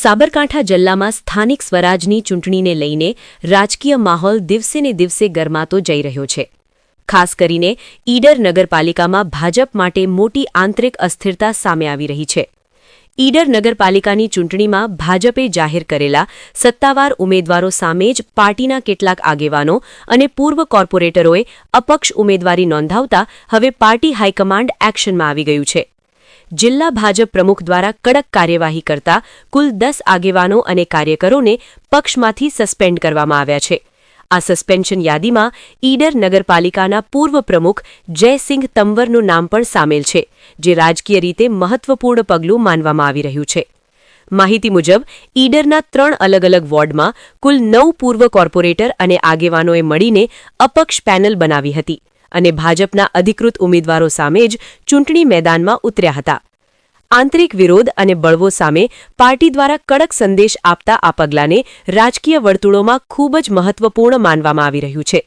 સાબરકાંઠા જિલ્લામાં સ્થાનિક સ્વરાજની ચૂંટણીને લઈને રાજકીય માહોલ દિવસેને દિવસે ગરમાતો જઈ રહ્યો છે. ખાસ કરીને ઈડર નગરપાલિકામાં ભાજપ માટે મોટી આંતરિક અસ્થિરતા સામે આવી રહી છે. ઈડર નગરપાલિકાની ચૂંટણીમાં ભાજપે જાહેર કરેલા સત્તાવાર ઉમેદવારો સામે જ પાર્ટીના કેટલાક આગેવાનો અને પૂર્વ કોર્પોરેટરોએ અપક્ષ ઉમેદવારી નોંધાવતા હવે પાર્ટી હાઈકમાન્ડ એક્શનમાં આવી ગયું છે. જિલ્લા ભાજપ પ્રમુખ દ્વારા કડક કાર્યવાહી કરતા કુલ 10 આગેવાનો અને કાર્યકરોને પક્ષમાંથી સસ્પેન્ડ કરવામાં આવ્યા છે. આ સસ્પેન્શન યાદીમાં ઈડર નગરપાલિકાના પૂર્વ પ્રમુખ જયસિંહ તંવરનું નામ પણ સામેલ છે, જે રાજકીય રીતે મહત્વપૂર્ણ પગલું માનવામાં આવી રહ્યું છે. માહિતી મુજબ ઈડરના 3 અલગ-અલગ વોર્ડમાં કુલ 9 પૂર્વ કોર્પોરેટર અને આગેવાનોએ મળીને અપક્ષ પેનલ બનાવી હતી અને ભાજપના અધિકૃત ઉમેદવારો સામે જ ચૂંટણી મેદાનમાં ઉતર્યા હતા. આંતરિક વિરોધ અને બળવો સામે પાર્ટી દ્વારા કડક સંદેશ આપતા આ પગલાંને રાજકીય વર્તુળોમાં ખૂબ જ મહત્વપૂર્ણ માનવામાં આવી રહ્યું છે.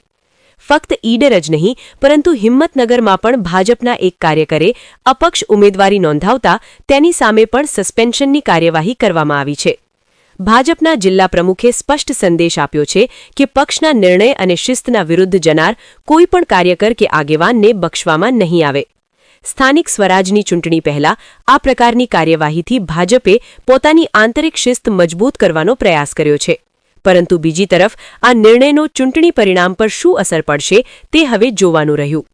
ફક્ત ઈડર જ નહીં, પરંતુ હિંમતનગરમાં પણ ભાજપના એક કાર્યકરે અપક્ષ ઉમેદવારી નોંધાવતા તેની સામે પણ સસ્પેન્શનની કાર્યવાહી કરવામાં આવી છે. ભાજપના જિલ્લા પ્રમુખે સ્પષ્ટ સંદેશ આપ્યો છે કે પક્ષના નિર્ણય અને શિસ્તના વિરુદ્ધ જનાર કોઈપણ કાર્યકર કે આગેવાનને બક્ષવામાં નહીં આવે. સ્થાનિક સ્વરાજની ચૂંટણી પહેલા આ પ્રકારની કાર્યવાહીથી ભાજપે પોતાની આંતરિક શિસ્ત મજબૂત કરવાનો પ્રયાસ કર્યો છે. પરંતુ બીજી તરફ આ નિર્ણયનો ચૂંટણી પરિણામ પર શું અસર પડશે તે હવે જોવાનું રહ્યું.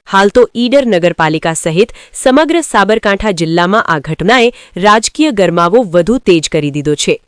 હાલ તો ઈડર નગરપાલિકા સહિત સમગ્ર સાબરકાંઠા જિલ્લામાં આ ઘટનાએ રાજકીય ગરમાવો વધુ તેજ કરી દીધો છે.